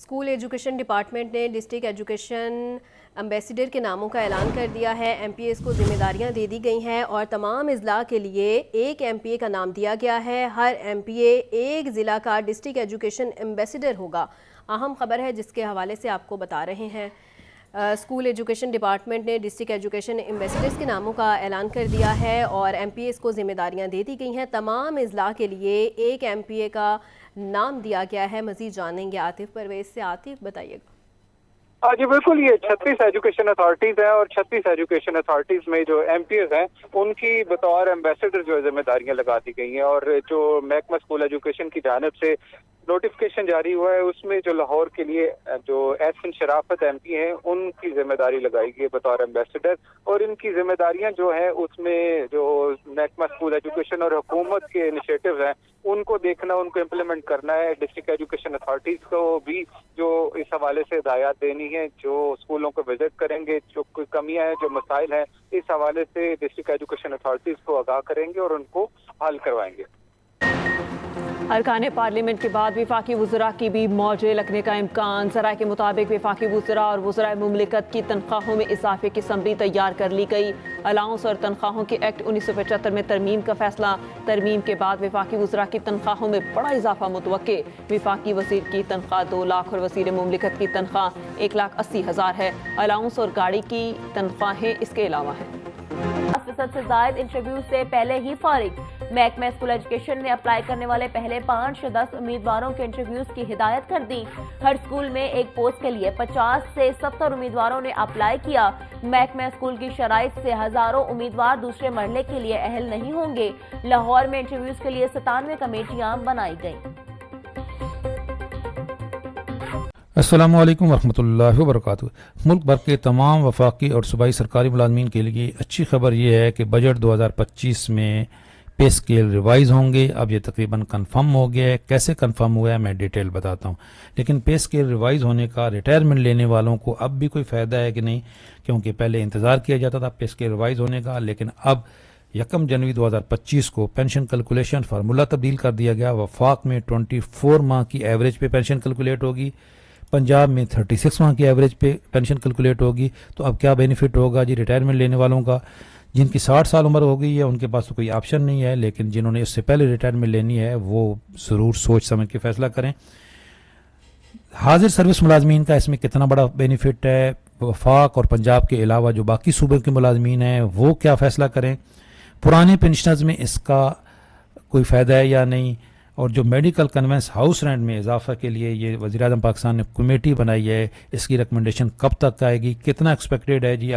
School education department ने district education ambassador के नामों का ऐलान कर दिया है। एमपीएस को जिम्मेदारियां दे दी गई हैं और तमाम अजला के लिए एक एमपीए का नाम दिया गया है। हर एमपीए एक ज़िला का डिस्ट्रिक्ट एजुकेशन एम्बेसडर होगा। अहम खबर है जिसके हवाले से आपको बता रहे हैं। स्कूल एजुकेशन डिपार्टमेंट ने डिस्ट्रिक्ट एजुकेशन एम्बेसडर्स के नामों का ऐलान कर दिया है और एमपीएस को जिम्मेदारियां दे दी गई हैं। तमाम अजला के लिए एक एमपीए का नाम दिया गया है। मज़ीद जानेंगे आतिफ परवेज से। आतिफ, बताइएगा। हाँ जी, बिल्कुल। ये 36 एजुकेशन अथॉरिटीज हैं और 36 एजुकेशन अथॉरिटीज में जो एमपीएस हैं उनकी बतौर एम्बेसडर जो जिम्मेदारियां लगा दी गई हैं। और जो महकमा स्कूल एजुकेशन की जानिब से नोटिफिकेशन जारी हुआ है उसमें जो लाहौर के लिए जो एहसन शराफत एमपी हैं उनकी जिम्मेदारी लगाई गई है बतौर एम्बेसडर। और इनकी जिम्मेदारियां जो है उसमें जो महकमा स्कूल एजुकेशन और हुकूमत के इनिशिएटिव हैं उनको देखना, उनको इम्प्लीमेंट करना है। डिस्ट्रिक्ट एजुकेशन अथॉरिटीज को भी जो इस हवाले से हिदायत देनी है, जो स्कूलों को विजिट करेंगे, जो कोई कमियां हैं, जो मसाइल हैं, इस हवाले से डिस्ट्रिक्ट एजुकेशन अथॉरिटीज को आगाह करेंगे और उनको हल करवाएंगे। अरकान पार्लियामेंट के बाद वफाकी वज़रा की भी मौजे लगने का इम्कान। ज़राए के मुताबिक वफाकी वज़रा और वज़राए मुमलिकत की तनख्वाहों में इजाफे की समरी तैयार कर ली गई। अलाउंस और तनख्वाहों के एक्ट 1975 में तरमीम का फैसला। तरमीम के बाद वफाकी वज़रा की तनख्वाहों में बड़ा इजाफा मुतवक्के। वफाकी वज़ीर की तनख्वाह 2 लाख और वज़ीर मुमलिकत की तनख्वाह 1,80,000 है। अलाउंस और गाड़ी की तनख्वाहें इसके अलावा हैं। 50% से ज़ायद इंटरव्यू से पहले ही फारिग। महकमा स्कूल एजुकेशन ने अप्लाई करने वाले पहले 5 से 10 उम्मीदवारों के इंटरव्यूज की हिदायत कर दी। हर स्कूल में एक पोस्ट के लिए 50 से 70 उम्मीदवारों ने अप्लाई किया। महकमा स्कूल की शराइत से हजारों उम्मीदवार दूसरे मरहले के लिए अहल नहीं होंगे। लाहौर में इंटरव्यूज के लिए 97 कमेटियां बनाई गई। अस्सलामु अलैकुम वरहमतुल्लाहि वबरकातुहू। मुल्क भर के तमाम वफाकी और सूबाई सरकारी मुलाजमीन के लिए अच्छी खबर यह है कि बजट 2025 में पे स्केल रिवाइज होंगे। अब ये तकरीबन कंफर्म हो गया है। कैसे कंफर्म हुआ है मैं डिटेल बताता हूँ। लेकिन पे स्केल रिवाइज होने का रिटायरमेंट लेने वालों को अब भी कोई फ़ायदा है कि नहीं, क्योंकि पहले इंतज़ार किया जाता था पे स्केल रिवाइज होने का, लेकिन अब 1 जनवरी 2025 को पेंशन कैलकुलेशन फार्मूला तब्दील कर दिया गया। वफाक में 24 माह की एवरेज पे पेंशन कैलकुलेट होगी, पंजाब में 36 माह की एवरेज पे पेंशन कैलकुलेट होगी। तो अब क्या बेनिफिट होगा जी रिटायरमेंट लेने वालों का? जिनकी 60 साल उम्र हो गई है उनके पास तो कोई ऑप्शन नहीं है, लेकिन जिन्होंने इससे पहले रिटायरमेंट लेनी है वो ज़रूर सोच समझ के फैसला करें। हाजिर सर्विस मुलाजमीन का इसमें कितना बड़ा बेनिफिट है, वफाक और पंजाब के अलावा जो बाकी सूबों के मुलाजमीन हैं वो क्या फ़ैसला करें, पुराने पेंशनर्स में इसका कोई फ़ायदा है या नहीं, और जो मेडिकल कन्वेंस हाउस रेंट में इजाफा के लिए ये वज़ीर-ए-आज़म पाकिस्तान ने कमेटी बनाई है, इसकी रिकमेंडेशन कब तक आएगी, कितना एक्सपेक्टेड है जी।